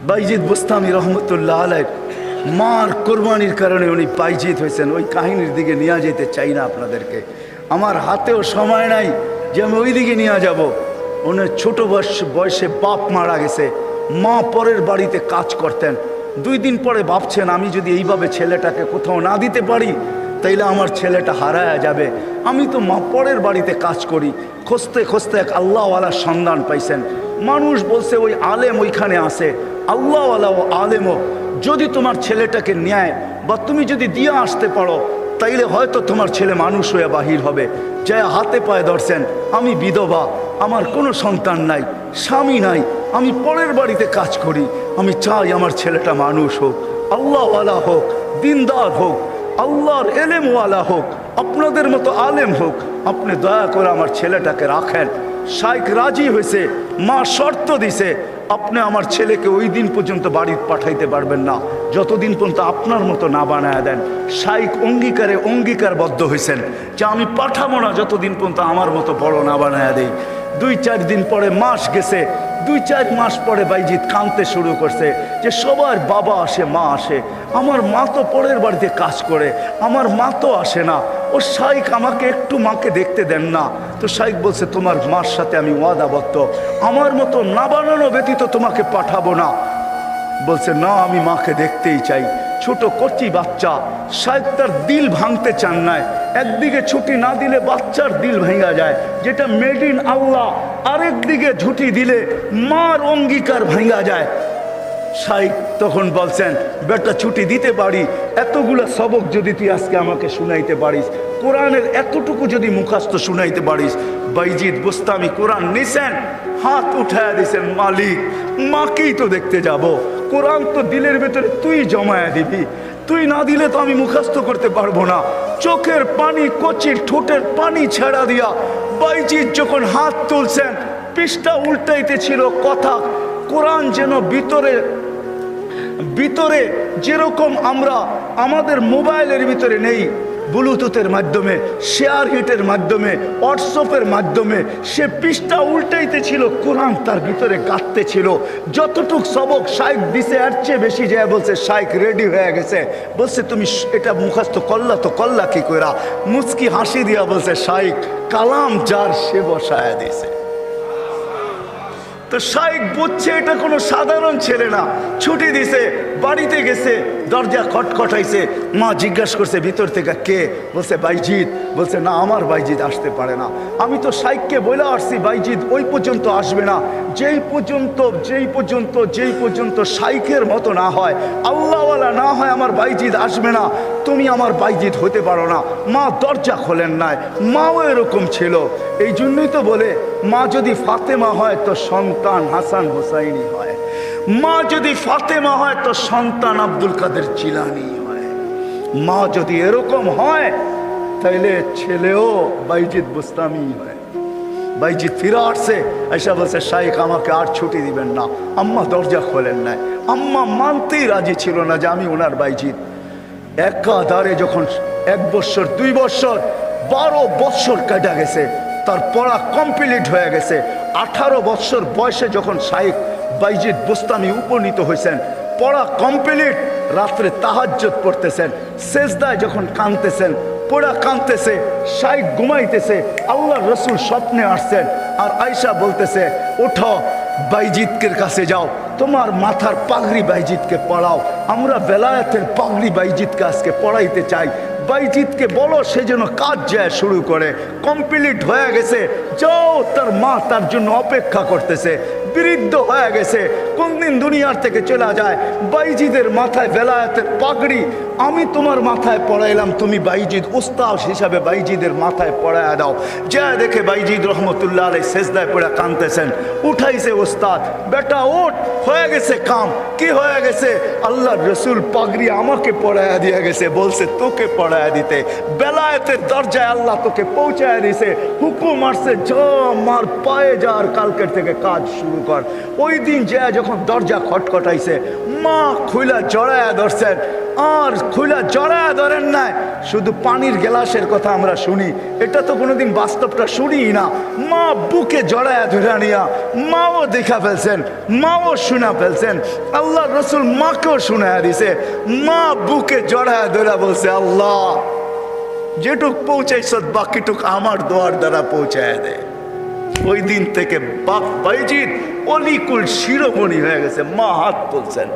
বাইজিদ বুস্তামি রহমতুল্লাহ আলাইহ মার কোরবানির কারণে উনি বাইজিদ হয়েছেন। ওই কাহিনীর দিকে নিয়ে যেতে চাই না আপনাদেরকে, আমার হাতেও সময় নাই যে আমি ওই দিকে নিয়ে যাব। ওনার ছোট বয়সে বাপ মারা গেছে, মা পরের বাড়িতে কাজ করতেন। 2 দিন পরে ভাবছেন আমি যদি এইভাবে ছেলেটাকে কোথাও না দিতে পারি তাইলে আমার ছেলেটা হারায়া যাবে। আমি তো মা পরের বাড়িতে কাজ করি। খুঁজতে খুঁজতে এক আল্লাহওয়ালার সন্ধান পাইছেন। মানুষ বলছে ওই আলেম ওইখানে আছে, আল্লাহওয়ালা ও আলেমও যদি তোমার ছেলেটাকে নেয় বা তুমি যদি দিয়ে আসতে পারো তাইলে হয়তো তোমার ছেলে মানুষ হয়ে বাহির হবে। যা হাতে পায়ে ধরছেন, আমি বিধবা, আমার কোনো সন্তান নাই, স্বামী নাই, আমি পরের বাড়িতে কাজ করি, আমি চাই আমার ছেলেটা মানুষ হোক, আল্লাহওয়ালা হোক, দিনদার হোক, আল্লাহর এলেমওয়ালা হোক, আপনাদের মতো আলেম হোক, আপনি দয়া করে আমার ছেলেটাকে রাখেন। শাইখ রাজি হয়েছে, মা শর্ত দিছে আপনি আমার ছেলেকে ওই দিন পর্যন্ত বাড়িতে পাঠাইতে পারবেন না যতদিন পর্যন্ত আপনার মতো না বানায় দেন। শাইখ অঙ্গীকারবদ্ধ হয়েছেন যে আমি পাঠাবো না যতদিন পর্যন্ত আমার মতো বড় না বানায় দেই। 2-4 দিন পরে মাস গেছে, 2-4 মাস পরে বাইজিদ কাঁদতে শুরু করছে যে সবার বাবা আসে, মা আসে, আমার মা তো পরের বাড়িতে কাজ করে, আমার মা তো আসে না। ও শাইখ আমাকে একটু মাকে দেখতে দেন না। তো শাইখ বলছে তোমার মার সাথে আমি ওয়াদাবদ্ধ, আমার মতো না বানানো ব্যতীত তোমাকে পাঠাবো না। বলছে না, আমি মাকে দেখতেই চাই। ছোট কচি বাচ্চা, শাইখ তার দিল ভাঙতে চান নাই। একদিকে ছুটি না দিলে বাচ্চার দিল ভেঙা যায়, যেটা মেড ইন আল্লাহ, আরেকদিকে ছুটি দিলে মার অঙ্গীকার ভেঙা যায়। শাইখ তখন বলছেন বেটা ছুটি দিতে পারি, এতগুলা সবক যদি তুই আজকে আমাকে শুনাইতে পারিস, কোরআনের এতটুকু যদি মুখস্থ শুনাইতে পারিস। বাইজিদ বুস্তামি কোরআন নিছেন, হাত উঠায় দিছেন, মালিক মাকেই তো দেখতে যাব, কোরআন তো দিলের ভেতরে তুই জমায়া দিবি, তুই না দিলে তো আমি মুখস্থ করতে পারবো না। চোখের পানি, কচির ঠোঁটের পানি ছেড়া দিয়া বাইজিদ যখন হাত তুলছেন, পৃষ্ঠা উল্টাইতে ছিল কথা। কোরআন যেন ভিতরে যেরকম আমরা আমাদের মোবাইলের ভিতরে নেই, ব্লুটুথের মাধ্যমে, শেয়ার হিটের মাধ্যমে, হোয়াটসঅ্যাপের মাধ্যমে সে পৃষ্ঠা উল্টাইতে ছিল, কোরআন তার ভিতরে গাঁথতে ছিল। যতটুক সবক শাইখ দিছে এর চেয়ে বেশি যায় বলছে শাইখ রেডি হয়ে গেছে। বলছে তুমি এটা মুখস্থ করলা তো করলা কি কইরা? মুচকি হাসি দিয়া বলছে শাইখ কালাম যার সে বসায় দিছে। তো শাইখ বুঝছে এটা কোনো সাধারণ ছেলে না। ছুটি দিছে, বাড়িতে গেছে, দরজা খটখটাইছে। মা জিজ্ঞাসা করছে ভিতর থেকে কে? বলছে বাইজিদ। বলছে না, আমার বাইজিদ আসতে পারে না। আমি তো শাইখকে বলে আসছি বাইজিদ ওই পর্যন্ত আসবে না, যেই পর্যন্ত শাইখের মতো না হয়, আল্লাহওয়ালা না হয়, আমার বাইজিদ আসবে না। তুমি আমার বাইজিদ হতে পারো না। মা দরজা খোলেন নাই। মাও এরকম ছিল। এই জন্যই তো বলে মা যদি ফাতেমা হয় তো সন্তান হাসান হোসাইনি হয়, মা যদি ফাতেমা হয় তো সন্তান আব্দুল কাদের জিলানি হয়। মা যদি এরকম হয় তাইলে ছেলেও বাইজিদ বুস্তামি হয়। বাইজিদ ফিরে আসছে, এসে বলছে শাইখ আমাকে আর ছুটি দিবেন না। আম্মা দরজা খোলেন নাই। আম্মা মানতেই রাজি ছিল না যে আমি ওনার বাইজিদ। একাধারে যখন 1 বছর, 2 বছর, 12 বছর কাটা গেছে, তার পড়া কমপ্লিট হয়ে গেছে। 18 বছর বয়সে যখন শাইখ বাইজিদ বুস্তামি উপনীত হয়েছেন, পড়া কমপ্লিট, রাত্রে তাহাজ্জুদ পড়তেছেন, সেজদায় যখন কাঁদতেছেন, পড়া কাঁদতেছে, শাইখ ঘুমাইতেছে, আল্লাহর রসুল স্বপ্নে আসছেন আর আয়েশা বলতেছে ওঠো বাইজিদকের কাছে যাও, তোমার মাথার পাগড়ি বাইজিদকে পড়াও, আমরা বেলায়েতের পাগড়ি বাইজিদকে আজকে পড়াইতে চাই। বাইজিদকে বলো সে যেন কাজ যায় শুরু করে। কমপ্লিট হয়ে গেছে, যাও। তার মা তার জন্য অপেক্ষা করতেছে। বৃদ্ধ হয়ে গেছে, কোনদিন দুনিয়ার থেকে চলে যায়। বাইজিদের মাথায় বেলায়েতের পাগড়ি আমি তোমার মাথায় পড়াইলাম, তুমি বাইজিদ উস্তাদ হিসাবে বাইজিদের মাথায় পড়ায় দাও। যা দেখে বাইজিদ রহমতুল্লাহ আলাইহি সেজদায় পড়ে কাঁদতেছেন। উঠাইছে উস্তাদ, বেটা ওঠ, হয়ে গেছে কাম। কি হয়ে গেছে? আল্লাহর রসুল পাগড়ি আমাকে পড়ায়া দিয়ে গেছে, বলছে তোকে পড়ায়া দিতে। বেলায়েতের দরজায় আল্লাহ তোকে পৌঁছায় দিছে, হুকুম আসছে যা মার পায়ে যা, আর কালকের থেকে কাজ শুরু কর। ওই দিন যা যখন দরজা খটখটাইছে, মা খুইলা জড়ায়া ধরছেন, আর খুইলা জড়ায়া ধরেন নাই, শুধু পানির গ্লাসের কথা আমরা শুনি, এটা তো কোনোদিন বাস্তবটা শুনি না। মা বুকে জড়ায়া ধরে নিয়া মাও দেখা ফেলছেন, মাও শোনা ফেলছেন, আল্লাহ রসুল মাকেও শোনায়া দিছে। মা বুকে জড়ায়া ধরে বলছে, আল্লাহ যেটুক পৌঁছাইছ বাকিটুক আমার দোয়ার দ্বারা পৌঁছায় দে। ওই দিন থেকে বাপ বাইজিৎ অলিকুল শিরোমণি হয়ে গেছে। মা হাত তুলছেন,